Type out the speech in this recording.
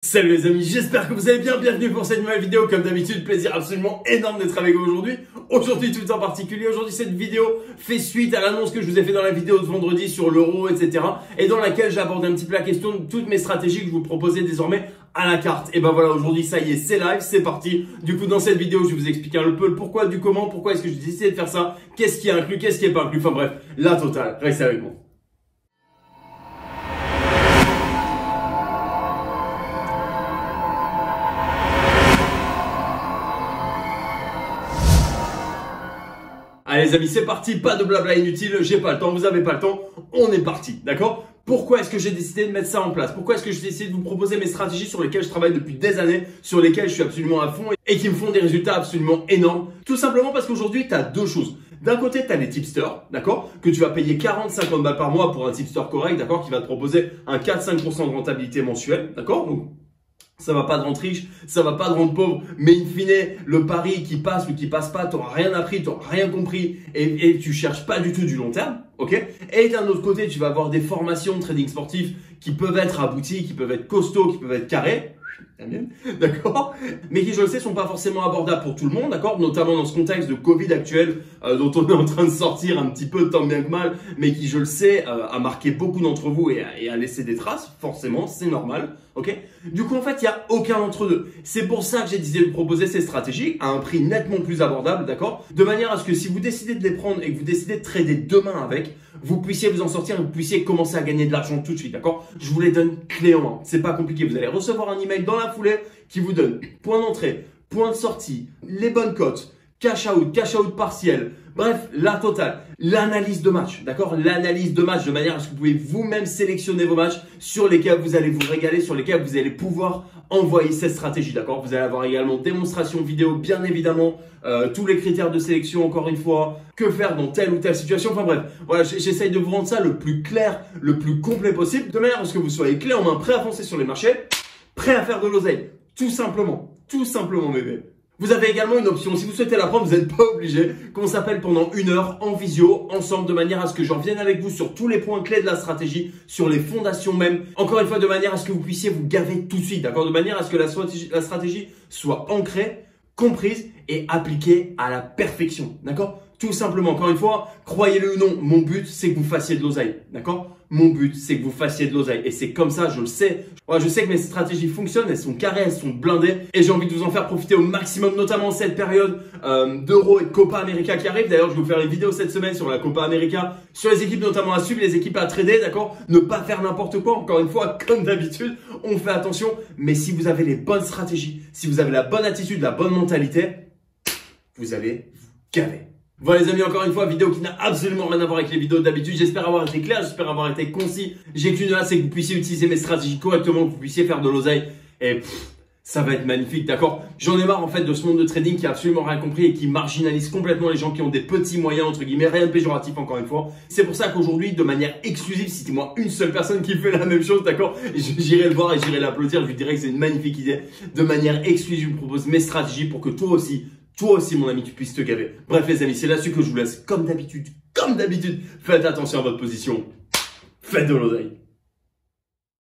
Salut les amis, j'espère que vous allez bien, bienvenue pour cette nouvelle vidéo. Comme d'habitude, plaisir absolument énorme d'être avec vous aujourd'hui. Aujourd'hui tout en particulier, aujourd'hui cette vidéo fait suite à l'annonce que je vous ai fait dans la vidéo de vendredi sur l'euro, etc. Et dans laquelle j'ai abordé un petit peu la question de toutes mes stratégies que je vous proposais désormais à la carte. Et ben voilà, aujourd'hui ça y est, c'est live, c'est parti. Du coup dans cette vidéo, je vais vous expliquer un peu le pourquoi, du comment, pourquoi est-ce que j'ai décidé de faire ça, qu'est-ce qui est inclus, qu'est-ce qui est pas inclus, enfin bref, la totale, restez avec moi. Allez les amis, c'est parti, pas de blabla inutile, j'ai pas le temps, vous avez pas le temps, on est parti, d'accord? Pourquoi est-ce que j'ai décidé de mettre ça en place? Pourquoi est-ce que j'ai décidé de vous proposer mes stratégies sur lesquelles je travaille depuis des années, sur lesquelles je suis absolument à fond et qui me font des résultats absolument énormes? Tout simplement parce qu'aujourd'hui, tu as deux choses. D'un côté, tu as les tipsters, d'accord? Que tu vas payer 40-50 balles par mois pour un tipster correct, d'accord? Qui va te proposer un 4-5% de rentabilité mensuelle, d'accord? Donc, ça va pas te rendre riche, ça va pas te rendre pauvre, mais in fine, le pari qui passe ou qui passe pas, t'auras rien appris, t'auras rien compris et tu cherches pas du tout du long terme, ok? Et d'un autre côté, tu vas avoir des formations de trading sportif qui peuvent être abouties, qui peuvent être costauds, qui peuvent être carrés. D'accord, mais qui je le sais sont pas forcément abordables pour tout le monde, d'accord, notamment dans ce contexte de Covid actuel dont on est en train de sortir un petit peu tant bien que mal, mais qui je le sais a marqué beaucoup d'entre vous et a laissé des traces, forcément, c'est normal, ok. Du coup en fait il y a aucun d'entre deux. C'est pour ça que j'ai décidé de proposer ces stratégies à un prix nettement plus abordable, d'accord, de manière à ce que si vous décidez de les prendre et que vous décidez de trader demain avec, vous puissiez vous en sortir et vous puissiez commencer à gagner de l'argent tout de suite, d'accord. Je vous les donne clé en main, c'est pas compliqué, vous allez recevoir un email dans la foulée qui vous donne point d'entrée, point de sortie, les bonnes cotes, cash out partiel, bref, la totale, l'analyse de match, d'accord, l'analyse de match de manière à ce que vous pouvez vous-même sélectionner vos matchs sur lesquels vous allez vous régaler, sur lesquels vous allez pouvoir envoyer cette stratégie, d'accord. Vous allez avoir également démonstration vidéo, bien évidemment, tous les critères de sélection, encore une fois, que faire dans telle ou telle situation, enfin bref, voilà, j'essaye de vous rendre ça le plus clair, le plus complet possible, de manière à ce que vous soyez clé en main, prêt à foncer sur les marchés, prêt à faire de l'oseille. Tout simplement bébé. Vous avez également une option, si vous souhaitez la prendre, vous n'êtes pas obligé, qu'on s'appelle pendant 1 heure en visio, ensemble, de manière à ce que je revienne avec vous sur tous les points clés de la stratégie, sur les fondations même, encore une fois, de manière à ce que vous puissiez vous gaver tout de suite, d'accord, de manière à ce que la stratégie soit ancrée, comprise et appliquée à la perfection, d'accord. Tout simplement, encore une fois, croyez-le ou non, mon but, c'est que vous fassiez de l'oseille, d'accord. Mon but, c'est que vous fassiez de l'oseille. Et c'est comme ça, je le sais. Voilà, je sais que mes stratégies fonctionnent, elles sont carrées, elles sont blindées. Et j'ai envie de vous en faire profiter au maximum, notamment en cette période d'Euro et de Copa América qui arrive. D'ailleurs, je vais vous faire une vidéo cette semaine sur la Copa América, sur les équipes notamment à suivre, les équipes à trader, d'accord. Ne pas faire n'importe quoi. Encore une fois, comme d'habitude, on fait attention. Mais si vous avez les bonnes stratégies, si vous avez la bonne attitude, la bonne mentalité, vous allez vous gaver. Voilà les amis, encore une fois, vidéo qui n'a absolument rien à voir avec les vidéos d'habitude. J'espère avoir été clair, j'espère avoir été concis. J'ai qu'une hâte, c'est que vous puissiez utiliser mes stratégies correctement, que vous puissiez faire de l'oseille. Et ça va être magnifique, d'accord. J'en ai marre en fait de ce monde de trading qui a absolument rien compris et qui marginalise complètement les gens qui ont des petits moyens, entre guillemets, rien de péjoratif encore une fois. C'est pour ça qu'aujourd'hui, de manière exclusive, citez-moi une seule personne qui fait la même chose, d'accord, j'irai le voir et j'irai l'applaudir, je lui dirai que c'est une magnifique idée. De manière exclusive, je vous propose mes stratégies pour que toi aussi, mon ami, tu puisses te gaver. Bref, les amis, c'est là-dessus que je vous laisse. Comme d'habitude, faites attention à votre position. Faites de l'oseille.